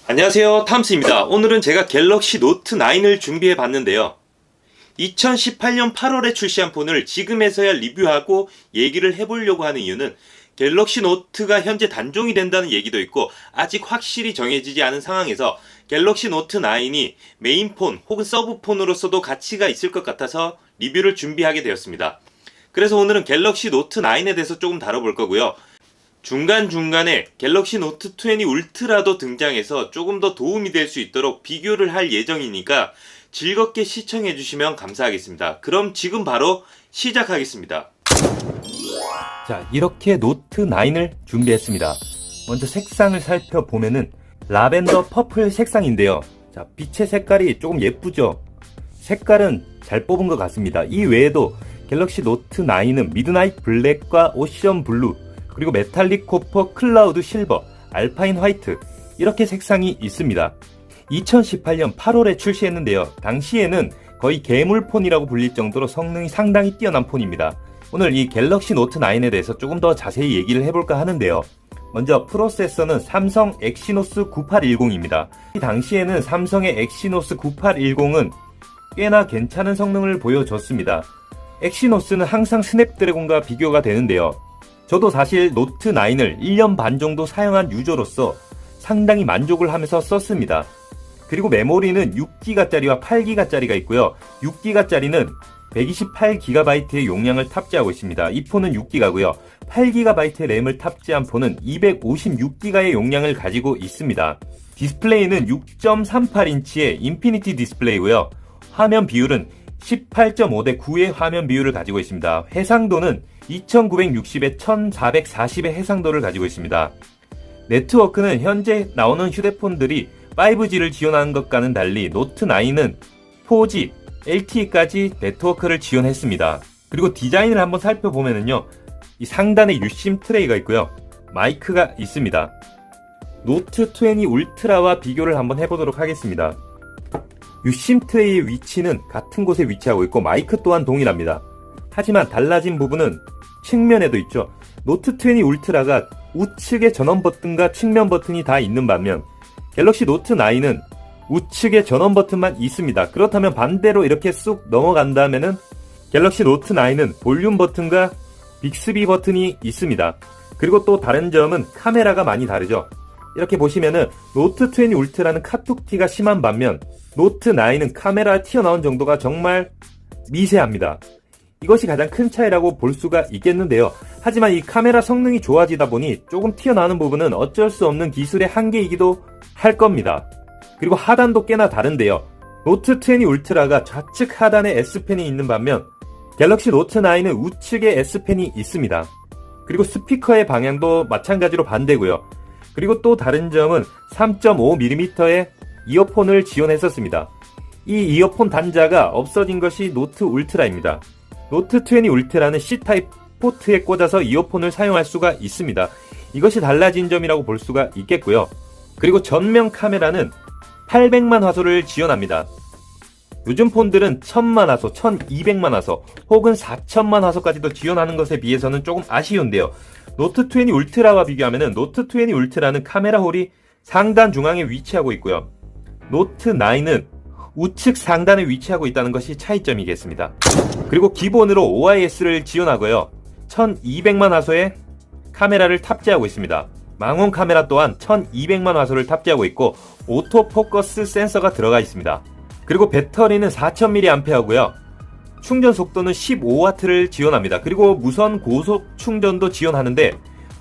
안녕하세요, 탐스입니다. 오늘은 제가 갤럭시 노트 9을 준비해 봤는데요. 2018년 8월에 출시한 폰을 지금에서야 리뷰하고 얘기를 해보려고 하는 이유는 갤럭시 노트가 현재 단종이 된다는 얘기도 있고 아직 확실히 정해지지 않은 상황에서 갤럭시 노트 9이 메인폰 혹은 서브폰으로서도 가치가 있을 것 같아서 리뷰를 준비하게 되었습니다. 그래서 오늘은 갤럭시 노트 9에 대해서 조금 다뤄볼 거고요. 중간중간에 갤럭시 노트 20 울트라도 등장해서 조금 더 도움이 될 수 있도록 비교를 할 예정이니까 즐겁게 시청해 주시면 감사하겠습니다. 그럼 지금 바로 시작하겠습니다. 자, 이렇게 노트 9을 준비했습니다. 먼저 색상을 살펴보면은 라벤더 퍼플 색상인데요. 자, 빛의 색깔이 조금 예쁘죠? 색깔은 잘 뽑은 것 같습니다. 이 외에도 갤럭시 노트 9은 미드나잇 블랙과 오션 블루, 그리고 메탈릭 코퍼, 클라우드 실버, 알파인 화이트 이렇게 색상이 있습니다. 2018년 8월에 출시했는데요. 당시에는 거의 괴물폰이라고 불릴 정도로 성능이 상당히 뛰어난 폰입니다. 오늘 이 갤럭시 노트 9에 대해서 조금 더 자세히 얘기를 해볼까 하는데요. 먼저 프로세서는 삼성 엑시노스 9810입니다. 이 당시에는 삼성의 엑시노스 9810은 꽤나 괜찮은 성능을 보여줬습니다. 엑시노스는 항상 스냅드래곤과 비교가 되는데요. 저도 사실 노트 9을 1년 반 정도 사용한 유저로서 상당히 만족을 하면서 썼습니다. 그리고 메모리는 6기가짜리와 8기가짜리가 있고요. 6기가짜리는 128GB의 용량을 탑재하고 있습니다. 이 폰은 6기가고요. 8GB의 램을 탑재한 폰은 256기가의 용량을 가지고 있습니다. 디스플레이는 6.38인치의 인피니티 디스플레이고요. 화면 비율은 18.5대 9의 화면 비율을 가지고 있습니다. 해상도는 2960에 1440의 해상도를 가지고 있습니다. 네트워크는 현재 나오는 휴대폰들이 5G를 지원하는 것과는 달리 노트 9은 4G, LTE까지 네트워크를 지원했습니다. 그리고 디자인을 한번 살펴보면요. 이 상단에 유심 트레이가 있고요. 마이크가 있습니다. 노트 20 울트라와 비교를 한번 해보도록 하겠습니다. 유심 트레이의 위치는 같은 곳에 위치하고 있고 마이크 또한 동일합니다. 하지만 달라진 부분은 측면에도 있죠. 노트 20 울트라가 우측에 전원 버튼과 측면 버튼이 다 있는 반면 갤럭시 노트 9은 우측에 전원 버튼만 있습니다. 그렇다면 반대로 이렇게 쑥 넘어간다면은 갤럭시 노트 9은 볼륨 버튼과 빅스비 버튼이 있습니다. 그리고 또 다른 점은 카메라가 많이 다르죠. 이렇게 보시면은 노트 20 울트라는 카툭티가 심한 반면 노트 9은 카메라 튀어나온 정도가 정말 미세합니다. 이것이 가장 큰 차이라고 볼 수가 있겠는데요. 하지만 이 카메라 성능이 좋아지다 보니 조금 튀어나오는 부분은 어쩔 수 없는 기술의 한계이기도 할 겁니다. 그리고 하단도 꽤나 다른데요. 노트 20 울트라가 좌측 하단에 S펜이 있는 반면 갤럭시 노트 9은 우측에 S펜이 있습니다. 그리고 스피커의 방향도 마찬가지로 반대고요. 그리고 또 다른 점은 3.5mm의 이어폰을 지원했었습니다. 이 이어폰 단자가 없어진 것이 노트 울트라입니다. 노트 20 울트라는 C타입 포트에 꽂아서 이어폰을 사용할 수가 있습니다. 이것이 달라진 점이라고 볼 수가 있겠고요. 그리고 전면 카메라는 800만 화소를 지원합니다. 요즘 폰들은 1000만 화소, 1200만 화소 혹은 4000만 화소까지도 지원하는 것에 비해서는 조금 아쉬운데요. 노트 20 울트라와 비교하면 노트 20 울트라는 카메라 홀이 상단 중앙에 위치하고 있고요. 노트 9은 우측 상단에 위치하고 있다는 것이 차이점이겠습니다. 그리고 기본으로 OIS를 지원하고요. 1200만 화소의 카메라를 탑재하고 있습니다. 망원 카메라 또한 1200만 화소를 탑재하고 있고 오토포커스 센서가 들어가 있습니다. 그리고 배터리는 4000mAh고요. 충전 속도는 15W를 지원합니다. 그리고 무선 고속 충전도 지원하는데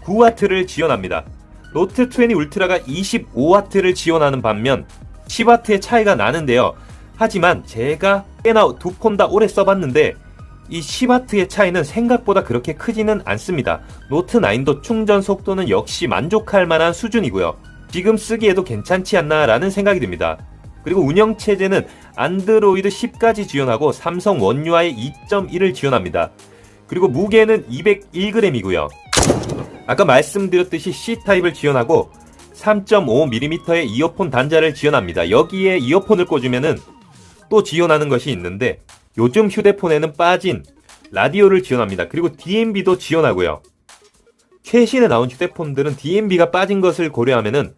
9W를 지원합니다. 노트 20 울트라가 25W를 지원하는 반면 10W의 차이가 나는데요. 하지만 제가 꽤나 두 폰 다 오래 써봤는데 이 10W의 차이는 생각보다 그렇게 크지는 않습니다. 노트 9도 충전 속도는 역시 만족할 만한 수준이고요. 지금 쓰기에도 괜찮지 않나 라는 생각이 듭니다. 그리고 운영체제는 안드로이드 10까지 지원하고 삼성 원 UI 2.1을 지원합니다. 그리고 무게는 201g이고요. 아까 말씀드렸듯이 C타입을 지원하고 3.5mm의 이어폰 단자를 지원합니다. 여기에 이어폰을 꽂으면은 또 지원하는 것이 있는데 요즘 휴대폰에는 빠진 라디오를 지원합니다. 그리고 DMB도 지원하고요. 최신에 나온 휴대폰들은 DMB가 빠진 것을 고려하면은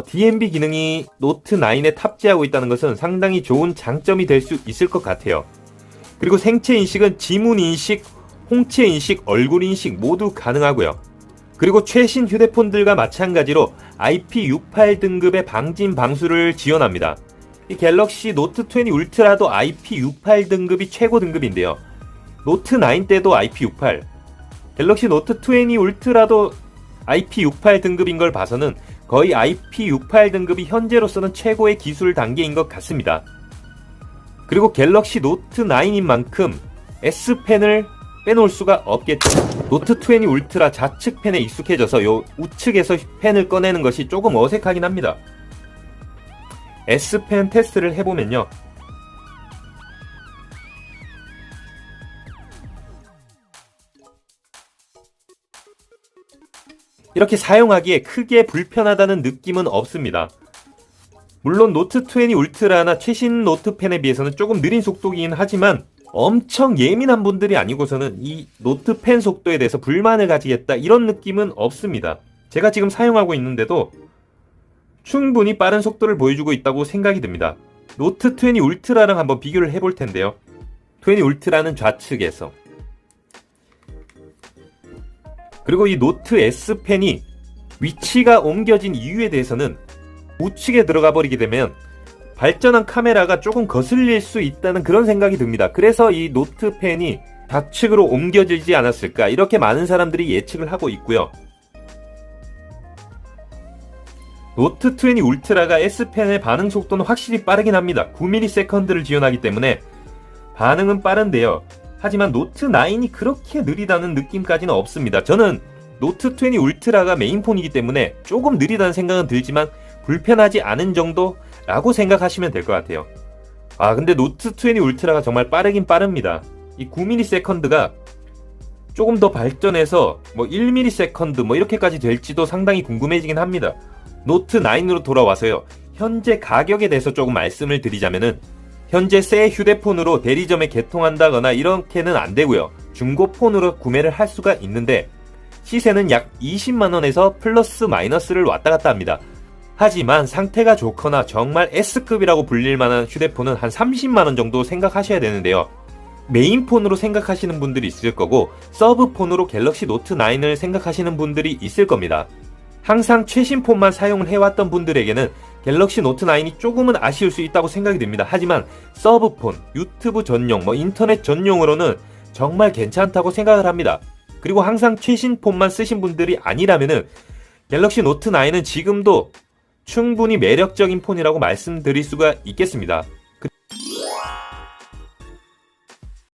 DMB 기능이 노트 9에 탑재하고 있다는 것은 상당히 좋은 장점이 될 수 있을 것 같아요. 그리고 생체 인식은 지문 인식, 홍채 인식, 얼굴 인식 모두 가능하고요. 그리고 최신 휴대폰들과 마찬가지로 IP68 등급의 방진 방수를 지원합니다. 이 갤럭시 노트 20 울트라도 IP68 등급이 최고 등급인데요. 노트 9 때도 IP68, 갤럭시 노트 20 울트라도 IP68 등급인 걸 봐서는 거의 IP68 등급이 현재로서는 최고의 기술 단계인 것 같습니다. 그리고 갤럭시 노트 9인 만큼 S펜을 빼놓을 수가 없겠죠. 노트 20 울트라 좌측 펜에 익숙해져서 요 우측에서 펜을 꺼내는 것이 조금 어색하긴 합니다. S펜 테스트를 해보면요. 이렇게 사용하기에 크게 불편하다는 느낌은 없습니다. 물론 노트 20 울트라나 최신 노트 펜에 비해서는 조금 느린 속도이긴 하지만 엄청 예민한 분들이 아니고서는 이 노트 펜 속도에 대해서 불만을 가지겠다 이런 느낌은 없습니다. 제가 지금 사용하고 있는데도 충분히 빠른 속도를 보여주고 있다고 생각이 듭니다. 노트 20 울트라랑 한번 비교를 해볼 텐데요. 20 울트라는 좌측에서, 그리고 이 노트 S 펜이 위치가 옮겨진 이유에 대해서는 우측에 들어가 버리게 되면 발전한 카메라가 조금 거슬릴 수 있다는 그런 생각이 듭니다. 그래서 이 노트 펜이 좌측으로 옮겨지지 않았을까 이렇게 많은 사람들이 예측을 하고 있고요. 노트 20 울트라가 S펜의 반응 속도는 확실히 빠르긴 합니다. 9ms를 지원하기 때문에 반응은 빠른데요. 하지만 노트 9이 그렇게 느리다는 느낌까지는 없습니다. 저는 노트 20 울트라가 메인폰이기 때문에 조금 느리다는 생각은 들지만 불편하지 않은 정도라고 생각하시면 될 것 같아요. 근데 노트 20 울트라가 정말 빠르긴 빠릅니다. 이 9ms가 조금 더 발전해서 1ms 이렇게까지 될지도 상당히 궁금해지긴 합니다. 노트 9으로 돌아와서요. 현재 가격에 대해서 조금 말씀을 드리자면은 현재 새 휴대폰으로 대리점에 개통한다거나 이렇게는 안 되고요. 중고폰으로 구매를 할 수가 있는데 시세는 약 20만원에서 플러스 마이너스를 왔다 갔다 합니다. 하지만 상태가 좋거나 정말 S급이라고 불릴 만한 휴대폰은 한 30만원 정도 생각하셔야 되는데요. 메인폰으로 생각하시는 분들이 있을 거고 서브폰으로 갤럭시 노트 9을 생각하시는 분들이 있을 겁니다. 항상 최신 폰만 사용을 해왔던 분들에게는 갤럭시 노트 9이 조금은 아쉬울 수 있다고 생각이 듭니다. 하지만 서브폰, 유튜브 전용, 인터넷 전용으로는 정말 괜찮다고 생각을 합니다. 그리고 항상 최신 폰만 쓰신 분들이 아니라면은 갤럭시 노트 9은 지금도 충분히 매력적인 폰이라고 말씀드릴 수가 있겠습니다.